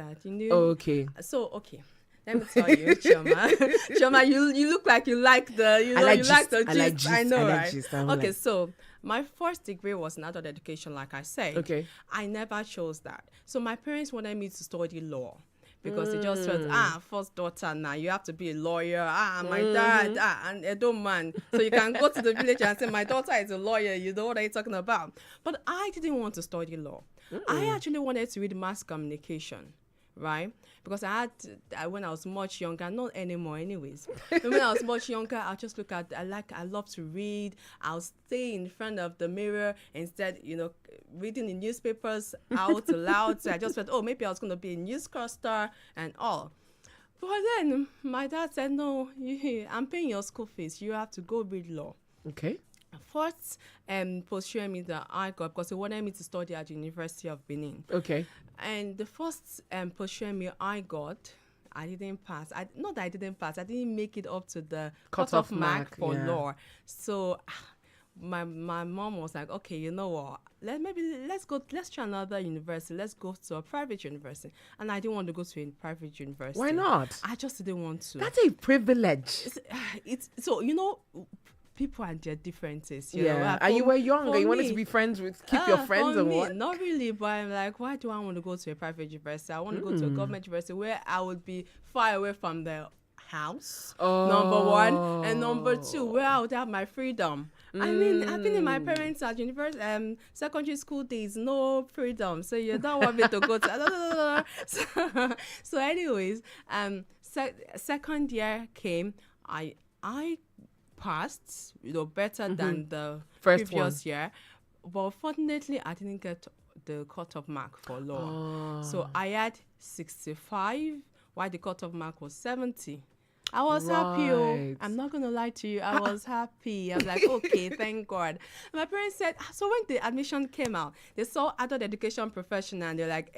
that, you know. Okay. So, okay. Let me tell you, Chioma. Chioma, you look like you like the, you know, like you gist. like the I like gist. gist. I know, I like right? gist. I'm Okay, like- so my first degree was in adult education, like I said. Okay. I never chose that. So my parents wanted me to study law. Because they just felt, first daughter now, you have to be a lawyer. My dad, and Edo man. So you can go to the village and say, my daughter is a lawyer. You know what I'm talking about. But I didn't want to study law. I actually wanted to read mass communication, right? Because when I was much younger, not anymore anyways. But when I was much younger, I just I love to read. I'll stay in front of the mirror instead, you know, reading the newspapers out loud. So I just felt, maybe I was going to be a newscaster and all. But then my dad said, no, I'm paying your school fees. You have to go read law. Okay. First pursuing me that I got, because they wanted me to study at the University of Benin. Okay. And the first pursuing me I got, I didn't pass. Not that I didn't pass. I didn't make it up to the cutoff mark for law. So my mom was like, okay, you know what? Let's try another university. Let's go to a private university. And I didn't want to go to a private university. Why not? I just didn't want to. That's a privilege. It's so, you know, people and their differences. You Yeah. know? And you were younger. You wanted me, to be friends with, keep your friends for and me, what? Not really, but I'm like, why do I want to go to a private university? I want to go to a government university where I would be far away from the house, number one. And number two, where I would have my freedom. I mean, I've been in my parents' at university, secondary school days, no freedom. So you don't want me to go to... So anyways, second year came, I passed, you know, better than the previous year. But fortunately, I didn't get the cutoff mark for law. So I had 65, while the cutoff mark was 70. I was happy. I'm not going to lie to you. I was happy. I'm like, okay, thank God. My parents said, so when the admission came out, they saw adult education professional and they're like,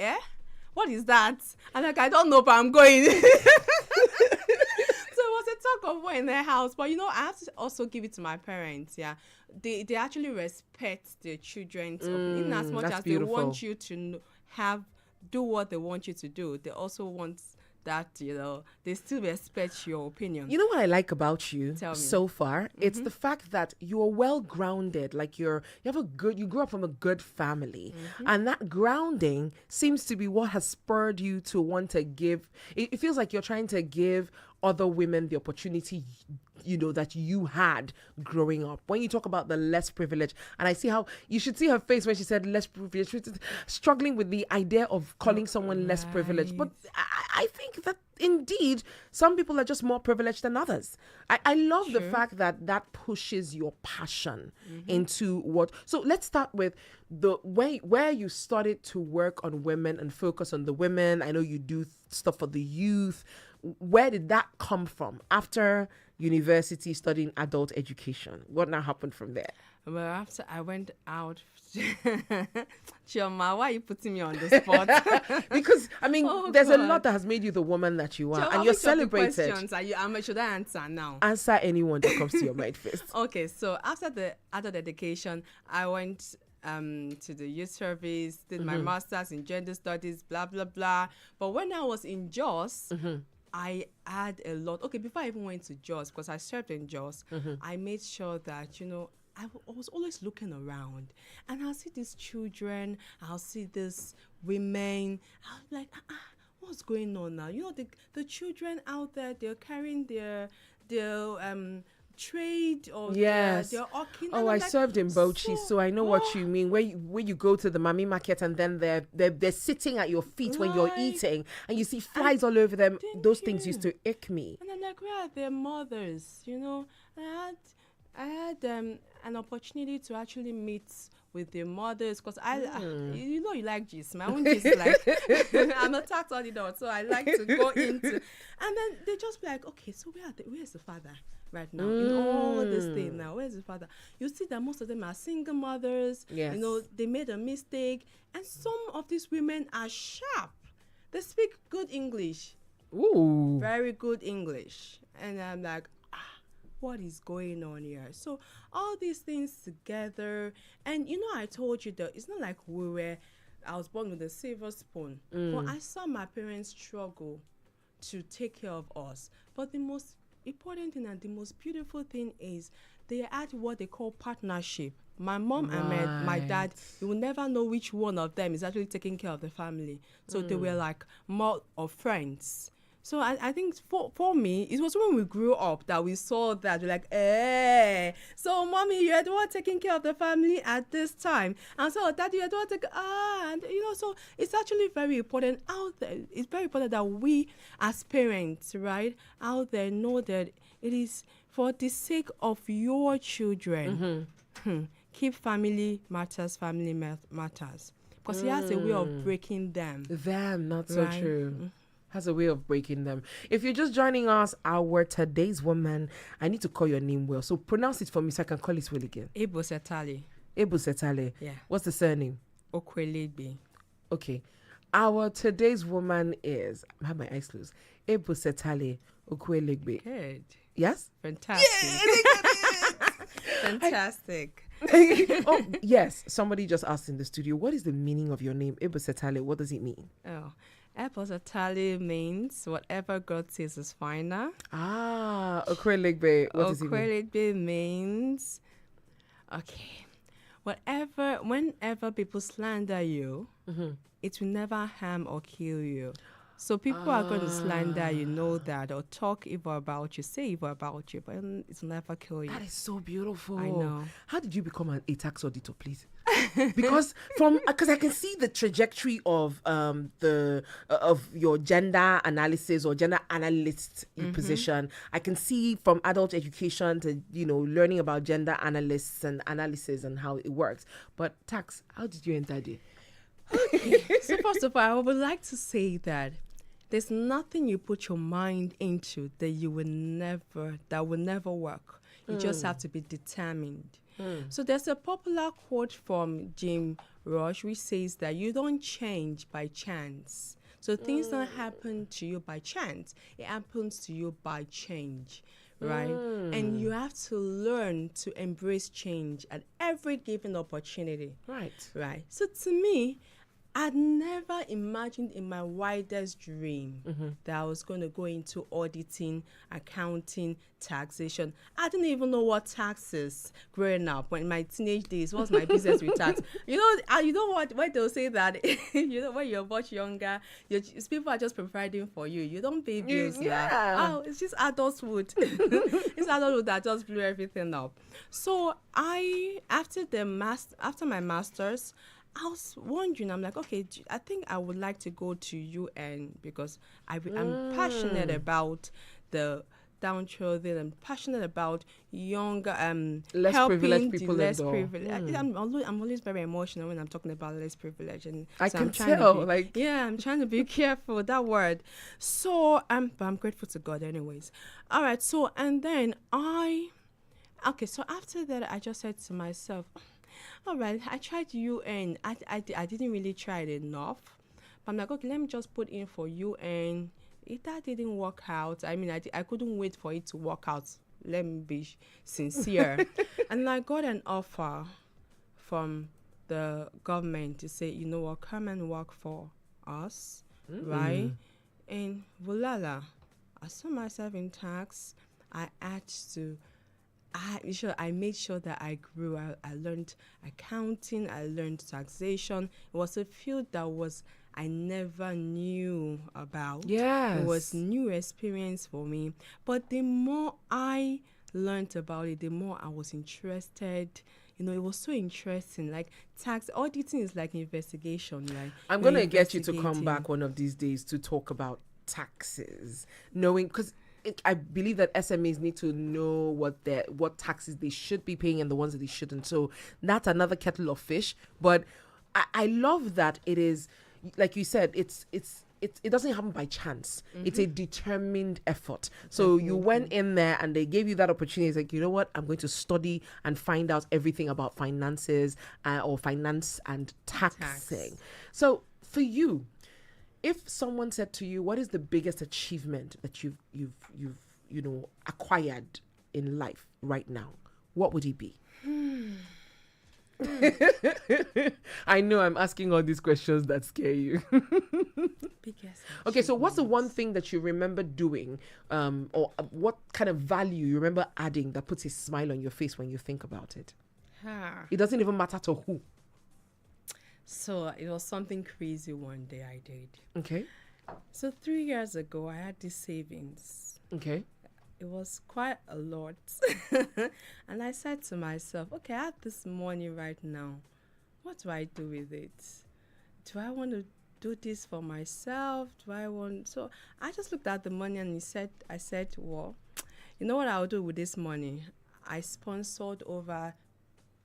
what is that? I'm like, I don't know, but I'm going. So it was a talk of war in their house. But, you know, I have to also give it to my parents, yeah. They actually respect their children's opinion in as much as beautiful. They want you to do what they want you to do. They also want that, you know, they still respect your opinion. You know what I like about you so far? It's the fact that you're well grounded. Like you grew up from a good family. And that grounding seems to be what has spurred you to want to give. It feels like you're trying to give other women the opportunity, you know, that you had growing up. When you talk about the less privileged, and I see how you should see her face when she said less privileged, she's struggling with the idea of calling someone less privileged. But I think that indeed some people are just more privileged than others. I love the fact that pushes your passion into what. So let's start with the way where you started to work on women and focus on the women. I know you do stuff for the youth. Where did that come from after university studying adult education? What now happened from there? Well, after I went out, Chioma, why are you putting me on the spot? Because, I mean, there's a lot that has made you the woman that you are. Chioma, and you're celebrated. Should I answer now? Answer anyone that comes to your mind first. Okay, so after the adult education, I went to the youth service, did my master's in gender studies, blah, blah, blah. But when I was in JOS, I had a lot. Okay, before I even went to JOS, because I served in JOS, I made sure that, you know, I was always looking around. And I'll see these children, I'll see these women. I'm like, what's going on now? You know, the children out there, they're carrying their trade or yes. they're hawking. Oh, I served in Bauchi, so I know what you mean. Where you go to the Mami market and then they're sitting at your feet when you're eating and you see flies all over them. Those things used to ick me. And I'm like, where are their mothers? You know, I had an opportunity to actually meet with their mothers because you know, you like gist. My own gist is like I'm a tax auditor, so I like to go into, and then they just be like, okay, so where's the father right now in all this thing now? Where's the father? You see that most of them are single mothers. Yes. You know, they made a mistake, and some of these women are sharp. They speak good English. Ooh. Very good English, and I'm like, what is going on here? So all these things together, and you know, I told you that it's not like we were I was born with a silver spoon. But I saw my parents struggle to take care of us. But the most important thing and the most beautiful thing is they had what they call partnership. My mom and my dad, you will never know which one of them is actually taking care of the family. So they were like more of friends. So I think for me, it was when we grew up that we saw that. We're like, hey, so mommy, you're the one taking care of the family at this time. And so daddy, you're the one taking, and so it's actually very important out there. It's very important that we as parents, right, out there know that it is for the sake of your children. Keep family matters. Because he has a way of breaking them. Not so true. Has a way of breaking them. If you're just joining us, our today's woman, I need to call your name well. So pronounce it for me so I can call it well again. Ebosetale. Yeah. What's the surname? Okhueleigbe. Okay. Our today's woman is, I have my eyes closed, Ebosetale Okhueleigbe. Good. Yes? Fantastic. Yeah, fantastic. Oh, yes. Somebody just asked in the studio, what is the meaning of your name, Ebosetale? What does it mean? Oh. Ebosetale means whatever God says is final. Okhueleigbe. What does it mean? Okhueleigbe means, whenever people slander you, it will never harm or kill you. So people are going to slander you, know that, or talk evil about you, say evil about you, but it's never kill you. That is so beautiful. I know. How did you become a tax auditor, please? Because I can see the trajectory of of your gender analysis or gender analyst position. I can see from adult education to learning about gender analysts and analysis and how it works. But tax, how did you enter there? Okay. So first of all, I would like to say that there's nothing you put your mind into that will never work. You just have to be determined. So there's a popular quote from Jim Ross which says that you don't change by chance. So things don't happen to you by chance. It happens to you by change, right? And you have to learn to embrace change at every given opportunity. Right. So to me, I'd never imagined in my wildest dream that I was going to go into auditing, accounting, taxation. I didn't even know what tax is growing up. When in my teenage days, what's my business with tax? You know what? When they'll say that, when you're much younger, people are just providing for you. You don't pay bills. It's just adulthood. It's adulthood that just blew everything up. So after my master's, I was wondering, I'm like, okay, I think I would like to go to UN because I'm passionate about the downtrodden. I'm passionate about younger, less privileged people. I'm always very emotional when I'm talking about less privilege, and I can tell. I'm trying to be careful with that word. So I'm grateful to God, anyways. All right. So and then so after that, I just said to myself, all right, I tried UN. I didn't really try it enough. But I'm like, okay, let me just put in for UN. That didn't work out. I mean, I couldn't wait for it to work out. Let me be sincere. And I got an offer from the government to say, you know what, come and work for us, right? And voila, I saw myself in tax. I made sure that I grew. I learned accounting. I learned taxation. It was a field that I never knew about. Yes. It was new experience for me. But the more I learned about it, the more I was interested. It was so interesting. Like tax auditing is like investigation. Like I'm going to get you to come back one of these days to talk about taxes, knowing because I believe that SMEs need to know what taxes they should be paying and the ones that they shouldn't. So that's another kettle of fish. But I love that it is, like you said, it doesn't happen by chance. It's a determined effort. So you went in there and they gave you that opportunity. It's like, you know what? I'm going to study and find out everything about finances or finance and taxing. So for you, if someone said to you, what is the biggest achievement that you've acquired in life right now? What would it be? I know I'm asking all these questions that scare you. Okay, so what's the one thing that you remember doing, or what kind of value you remember adding that puts a smile on your face when you think about it? It doesn't even matter to who. So it was something crazy one day I did. Okay. So 3 years ago, I had these savings. Okay. It was quite a lot. And I said to myself, okay, I have this money right now. What do I do with it? Do I want to do this for myself? So I just looked at the money and I said, well, you know what I'll do with this money? I sponsored over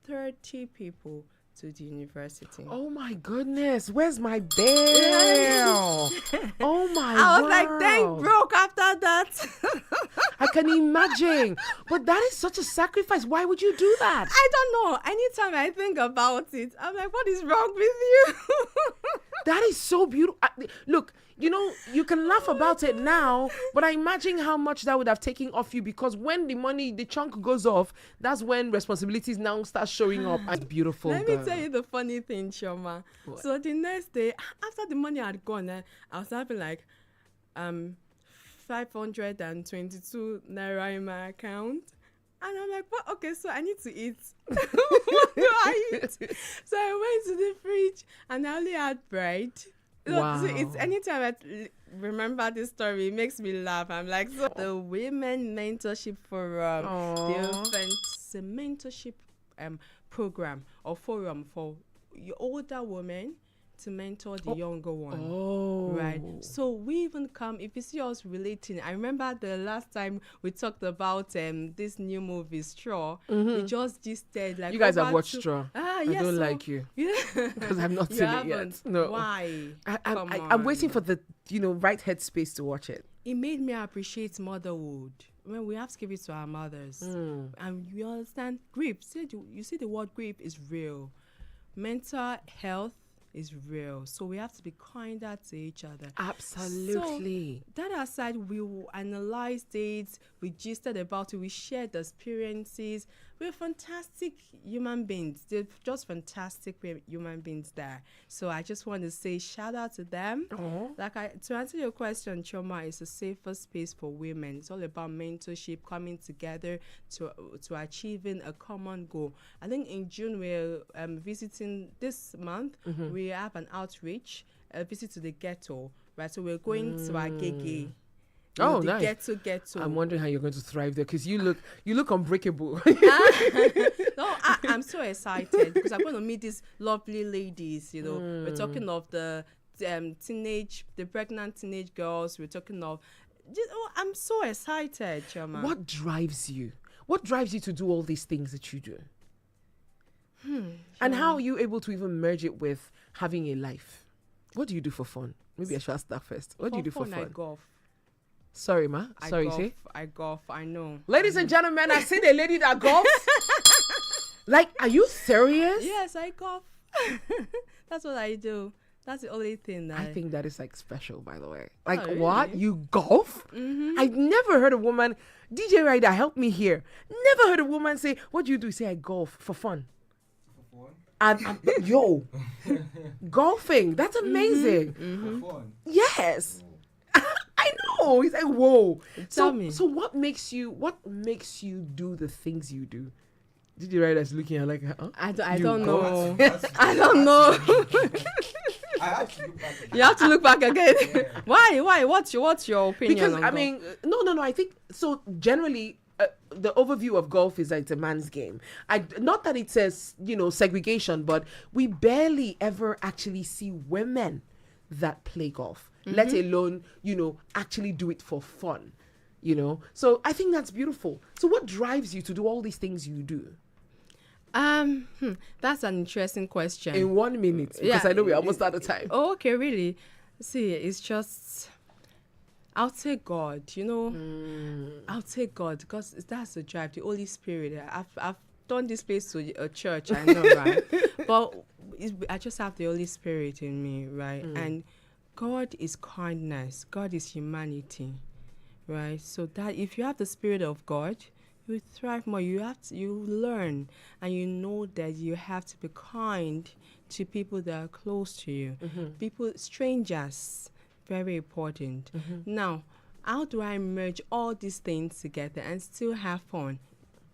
30 people to the university. Oh my goodness, where's my bail? Oh my God. I was like, dang broke after that. I can imagine. But that is such a sacrifice. Why would you do that? I don't know. Anytime I think about it, I'm like, what is wrong with you? That is so beautiful. Look, you know, you can laugh about it now, but I imagine how much that would have taken off you, because when the chunk goes off, that's when responsibilities now start showing up. As beautiful. Let me tell you the funny thing, Chioma. What? So the next day, after the money had gone, I was having like 522 naira in my account. And I'm like, well, okay, so I need to eat. What do I eat? So I went to the fridge and I only had bread. Wow. So it's anytime I remember this story, it makes me laugh. I'm like, so the Women Mentorship Forum, it's a mentorship program or forum for older women to mentor the younger one. Right. So we even come, if you see us relating, I remember the last time we talked about this new movie, Straw. We just said like, you guys have watched Straw. I yes, don't like you. Yeah. Because I've not seen it yet. No. Why? I'm waiting for the right headspace to watch it. It made me appreciate motherhood. When we have to give it to our mothers. And you understand grief. You see the word grief is real. Mental health is real. So we have to be kinder to each other. Absolutely. So that aside, we analyzed it, we gisted about it, we shared the experiences. We're fantastic human beings. They're just fantastic human beings there. So I just want to say shout out to them. To answer your question, Chioma, is a safer space for women. It's all about mentorship, coming together to achieving a common goal. I think in June we're visiting this month. We have an outreach, a visit to the ghetto, right? So we're going to Agege. Nice. Ghetto. I'm wondering how you're going to thrive there, because you look unbreakable. No, I'm so excited because I'm going to meet these lovely ladies. You know, we're talking of the pregnant teenage girls. We're talking of. I'm so excited, Chioma. What drives you? What drives you to do all these things that you do? And how are you able to even merge it with having a life? What do you do for fun? Maybe I should ask that first. What do you do for fun? I golf. Sorry, ma. Sorry, I golf. I know. Ladies and gentlemen, I've seen a lady that golfs. Like, are you serious? Yes, I golf. That's what I do. That's the only thing that I think that is like special, by the way. Like, what? You golf? I've never heard a woman, DJ Ryder, help me here. Never heard a woman say, what do you do? Say, I golf for fun. And yo, golfing, that's amazing. For fun. Yes. I know. He's like, whoa. Tell me. So what makes you do the things you do? Did you write us looking at like, huh? I don't know. I don't know. I have to look back again. You have to look back again. Yeah. Why? What's your opinion? Because on I mean, no. I think so. Generally, the overview of golf is that it's a man's game. Not that it says segregation, but we barely ever actually see women that play golf. Let alone actually do it for fun. So I think that's beautiful. So what drives you to do all these things you do? That's an interesting question. In 1 minute, because I know we're almost out of time. Oh, okay, really? See, it's just, I'll take God, I'll take God, because that's the drive, the Holy Spirit. I've done this place to a church, I know, right? But I just have the Holy Spirit in me, right? And God is kindness. God is humanity, right? So that if you have the Spirit of God, you thrive more. You learn, and you know that you have to be kind to people that are close to you. People, strangers, very important. Now, how do I merge all these things together and still have fun?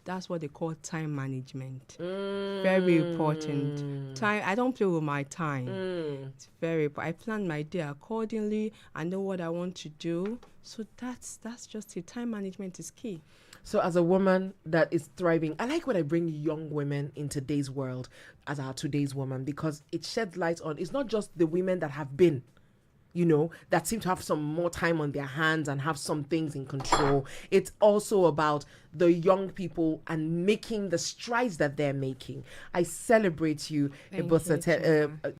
That's what they call time management. Very important. Time. I don't play with my time. It's very. I plan my day accordingly. I know what I want to do. So that's just it. Time management is key. So as a woman that is thriving, I like when I bring young women in today's world as our today's woman, because it sheds light on, it's not just the women that have been, that seem to have some more time on their hands and have some things in control. It's also about the young people and making the strides that they're making. I celebrate you, Ebosetale